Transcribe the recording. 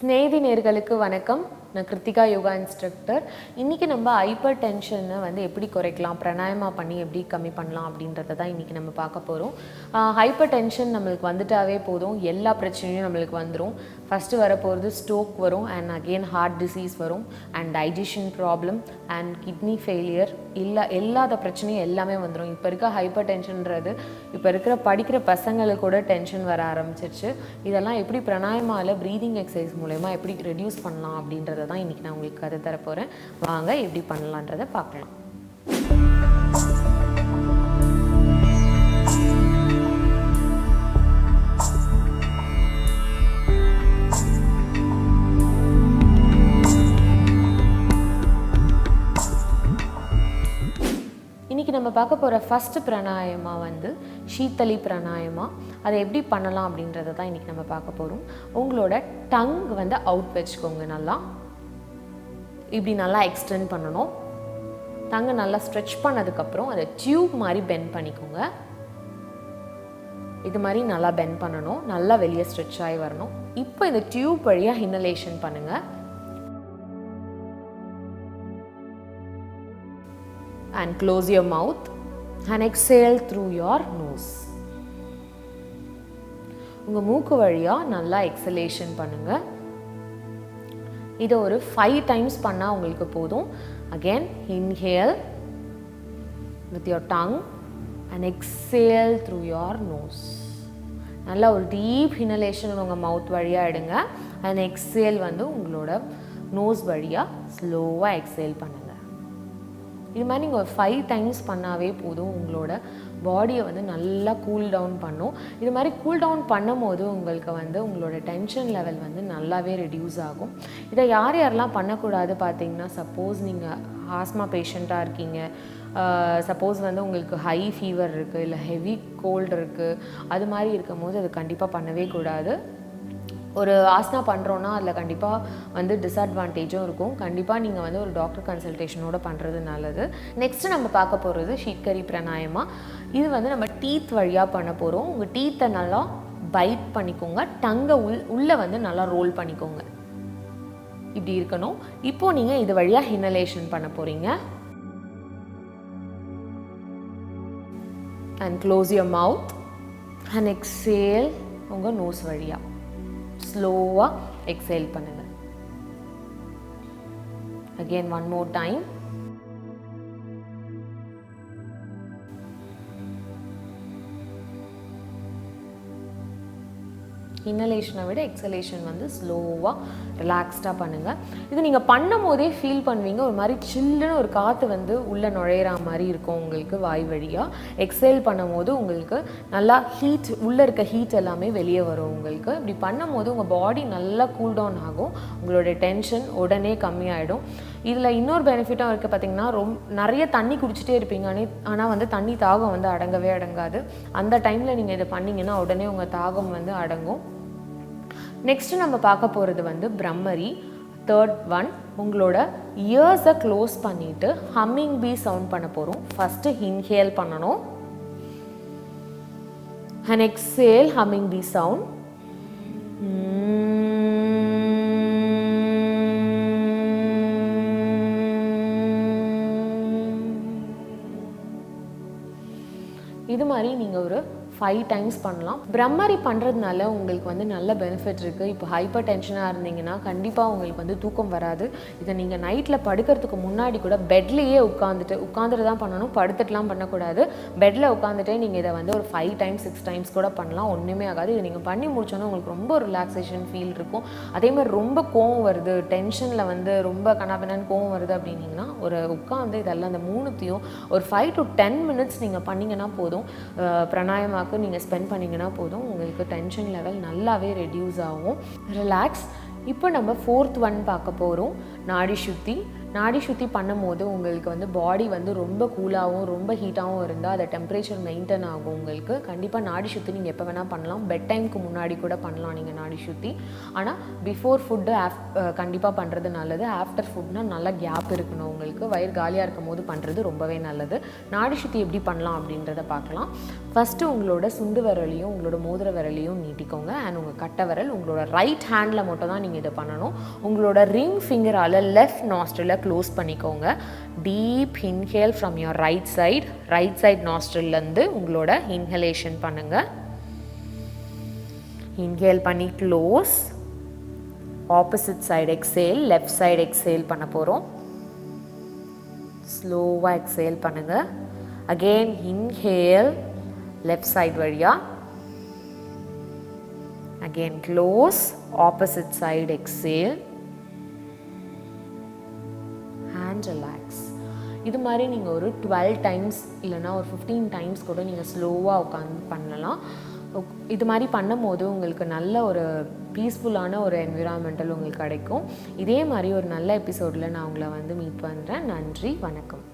ஸ்நேகிதி நேயர்களுக்கு வணக்கம். நான் கிருத்திகா யோகா இன்ஸ்ட்ரக்டர். இன்றைக்கி நம்ம ஹைப்பர் டென்ஷனை வந்து எப்படி குறைக்கலாம், பிராணாயமா பண்ணி எப்படி கம்மி பண்ணலாம் அப்படின்றத தான் இன்றைக்கி நம்ம பார்க்க போகிறோம். ஹைப்பர் டென்ஷன் நம்மளுக்கு வந்துட்டாவே போதும், எல்லா பிரச்சனையும் நம்மளுக்கு வந்துடும். ஃபஸ்ட்டு வரப்போகிறது ஸ்ட்ரோக் வரும், அண்ட் அகெயின் ஹார்ட் டிசீஸ் வரும், and digestion problem, and kidney failure, எல்லாத பிரச்சனையும் எல்லாமே வந்துடும். இப்போ இருக்க ஹைப்பர் டென்ஷன்றது இப்போ இருக்கிற படிக்கிற பசங்களுக்கு கூட டென்ஷன் வர ஆரம்பிச்சிருச்சு. இதெல்லாம் எப்படி பிராணாயமாவில் ப்ரீதிங் எக்ஸசைஸ் மூலமா எப்படி ரெடியூஸ் பண்ணலாம் அப்படின்றத தான் இன்றைக்கி நான் உங்களுக்கு கதை தர போகிறேன். வாங்க எப்படி பண்ணலான்றதை பார்க்கலாம். இன்றைக்கி நம்ம பார்க்க போகிற ஃபஸ்ட்டு பிராணாயமா வந்து சீத்தளி பிராணாயமா. அதை எப்படி பண்ணலாம் அப்படின்றத தான் இன்றைக்கி நம்ம பார்க்க போகிறோம். உங்களோட டங் வந்து அவுட் வச்சுக்கோங்க, நல்லா இப்படி நல்லா எக்ஸ்டெண்ட் பண்ணணும். டங்கை நல்லா ஸ்ட்ரெச் பண்ணதுக்கப்புறம் அதை டியூப் மாதிரி பெண்ட் பண்ணிக்கோங்க. இது மாதிரி நல்லா பெண்ட் பண்ணணும், நல்லா வெளியே ஸ்ட்ரெச் ஆகி வரணும். இப்போ இந்த டியூப் வழியாக இன்ஹலேஷன் பண்ணுங்கள். And close your mouth and exhale through your nose. உங்க மூக்கு வழியா நல்லா எக்ஸலேஷன் பண்ணுங்க. இதை ஒரு 5 times பண்ணா உங்களுக்கு போதும். Again inhale with your tongue and exhale through your nose. நல்லா ஒரு டீப் இன்ஹலேஷன் உங்க மவுத் வழியா எடுங்க, and exhale வந்து உங்களோட நோஸ் வழியா ஸ்லோவா எக்ஸேல் பண்ணுங்க. இது மாதிரி நீங்கள் ஒரு 5 times பண்ணாவே போதும், உங்களோட பாடியை வந்து நல்லா கூல் டவுன் பண்ணும். இது மாதிரி கூல் டவுன் பண்ணும் போது உங்களுக்கு வந்து உங்களோட டென்ஷன் லெவல் வந்து நல்லாவே ரெடியூஸ் ஆகும். இதை யார் யாரெல்லாம் பண்ணக்கூடாது பார்த்தீங்கன்னா, சப்போஸ் நீங்கள் ஆஸ்மா பேஷண்ட்டாக இருக்கீங்க, சப்போஸ் வந்து உங்களுக்கு ஹை ஃபீவர் இருக்குது, இல்லை ஹெவி கோல்டு இருக்குது, அது மாதிரி இருக்கும் போது அது கண்டிப்பாக பண்ணவே கூடாது. ஒரு ஆசனா பண்ணுறோன்னா அதில் கண்டிப்பாக வந்து டிஸ்அட்வான்டேஜும் இருக்கும். கண்டிப்பாக நீங்கள் வந்து ஒரு டாக்டர் கன்சல்டேஷனோட பண்ணுறது நல்லது. நெக்ஸ்ட்டு நம்ம பார்க்க போகிறது ஷீட்கரி பிராணாயமா. இது வந்து நம்ம டீத் வழியாக பண்ண போகிறோம். உங்கள் டீத்தை நல்லா பைட் பண்ணிக்கோங்க, டங்கை உள்ளே வந்து நல்லா ரோல் பண்ணிக்கோங்க. இப்படி இருக்கணும். இப்போது நீங்கள் இது வழியாக இன்ஹலேஷன் பண்ண போகிறீங்க. And close your mouth and exhale உங்கள் நோஸ் வழியாக ஸ்லோவா எக்ஸேல் பண்ணுங்க. Again one more time. இன்ஹலேஷனை விட எக்ஸலேஷன் வந்து ஸ்லோவாக ரிலாக்ஸ்டாக பண்ணுங்கள். இது நீங்கள் பண்ணும் போதே ஃபீல் பண்ணுவீங்க, ஒரு மாதிரி சில்லுன்னு ஒரு காற்று வந்து உள்ளே நுழையிற மாதிரி இருக்கும் உங்களுக்கு வாய் வழியாக. எக்ஸேல் பண்ணும் போது உங்களுக்கு நல்லா ஹீட், உள்ளே இருக்க ஹீட் எல்லாமே வெளியே வரும் உங்களுக்கு. இப்படி பண்ணும் போது உங்கள் பாடி நல்லா கூல் டவுன் ஆகும், உங்களோட டென்ஷன் உடனே கம்மியாயிடும். இதில் இன்னொரு பெனிஃபிட்டாக இருக்குது பார்த்திங்கன்னா, நிறைய தண்ணி குடிச்சிட்டே இருப்பீங்க, ஆனால் வந்து தண்ணி தாகம் வந்து அடங்கவே அடங்காது. அந்த டைமில் நீங்கள் இதை பண்ணிங்கன்னா உடனே உங்கள் தாகம் வந்து அடங்கும். நெக்ஸ்ட்டு நம்ம பார்க்க போகிறது வந்து பிரம்மரி, தேர்ட் ஒன். உங்களோட இயர்ஸை க்ளோஸ் பண்ணிவிட்டு ஹம்மிங் பீ சவுண்ட் பண்ண போகிறோம். ஃபஸ்ட்டு இன்ஹேல் பண்ணணும், and exhale humming bee sound. இது மாதிரி நீங்கள் ஒரு 5 times பண்ணலாம். பிரம்மரி பண்ணுறதுனால உங்களுக்கு வந்து நல்ல பெனிஃபிட் இருக்குது. இப்போ ஹைப்பர் டென்ஷனாக இருந்தீங்கன்னா கண்டிப்பாக உங்களுக்கு வந்து தூக்கம் வராது. இதை நீங்கள் நைட்டில் படுக்கிறதுக்கு முன்னாடி கூட பெட்லேயே உட்காந்துட்டு தான் பண்ணணும், படுத்துட்டுலாம் பண்ணக்கூடாது. பெட்டில் உட்காந்துட்டே நீங்கள் இதை வந்து ஒரு 5 times 6 times கூட பண்ணலாம், ஒன்றுமே ஆகாது. இதை நீங்கள் பண்ணி முடிச்சோன்னா உங்களுக்கு ரொம்ப ரிலாக்ஸேஷன் ஃபீல் இருக்கும். அதே மாதிரி ரொம்ப கோவம் வருது, டென்ஷனில் வந்து ரொம்ப கனாபினான்னு கோவம் வருது அப்படின்னிங்கன்னா ஒரு உட்காந்து இதெல்லாம் அந்த 3த்தையும் ஒரு 5 to 10 minutes நீங்கள் பண்ணிங்கன்னா போதும். பிராணாயமாக்கு நீங்கள் ஸ்பெண்ட் பண்ணிங்கன்னா போதும், உங்களுக்கு டென்ஷன் லெவல் நல்லாவே ரெடியூஸ் ஆகும். ரிலாக்ஸ். இப்போ நம்ம 4th ஒன் பார்க்க போகிறோம், நாடி சுத்தி. நாடி சுத்தி பண்ணும்போது உங்களுக்கு வந்து பாடி வந்து ரொம்ப கூலாகவும் ரொம்ப ஹீட்டாகவும் இருந்தால் அதை டெம்பரேச்சர் மெயின்டைன் ஆகும். உங்களுக்கு கண்டிப்பாக நாடி சுற்றி நீங்கள் எப்போ வேணால் பண்ணலாம். பெட் டைமுக்கு முன்னாடி கூட பண்ணலாம் நீங்கள் நாடி சுற்றி. ஆனால் பிஃபோர் ஃபுட்டு கண்டிப்பாக பண்ணுறது நல்லது. ஆஃப்டர் ஃபுட்னால் நல்லா கேப் இருக்கணும். உங்களுக்கு வயிறு காலியாக இருக்கும் போது பண்ணுறது ரொம்பவே நல்லது. நாடி சுற்றி எப்படி பண்ணலாம் அப்படின்றத பார்க்கலாம். ஃபஸ்ட்டு உங்களோட சுண்டு விரலையும் உங்களோட மோதிர விரலையும் நீட்டிக்கோங்க. அண்ட் உங்கள் கட்டை விரல் உங்களோட ரைட் ஹேண்டில் மட்டும் தான் நீங்கள் இதை பண்ணணும். உங்களோட ரிங் ஃபிங்கரால் லெஃப்ட் நாஸ்ட்ரிலை க்ளோஸ் பண்ணிக்கோங்க. Deep inhale from your right side நாஸ்ட்ரில்லேருந்து உங்களோட இன்ஹலேஷன் பண்ணுங்கள். இன்ஹேல் பண்ணி close. Opposite side exhale, left side exhale பண்ண போகிறோம். ஸ்லோவாக எக்ஸேல் பண்ணுங்கள். அகெயின் இன்ஹேல் left side வழியா. Again close. Opposite side exhale and relax. இது மாதிரி நீங்கள் ஒரு 12 டைம்ஸ் இல்லைனா ஒரு 15 டைம்ஸ் கூட நீங்கள் ஸ்லோவாக உட்காந்து பண்ணலாம். இது மாதிரி பண்ணும் போது உங்களுக்கு நல்ல ஒரு பீஸ்ஃபுல்லான ஒரு என்விரான்மெண்டல் உங்களுக்கு கிடைக்கும். இதே மாதிரி ஒரு நல்ல எபிசோடில் நான் உங்களை வந்து மீட் பண்ணுறேன். நன்றி, வணக்கம்.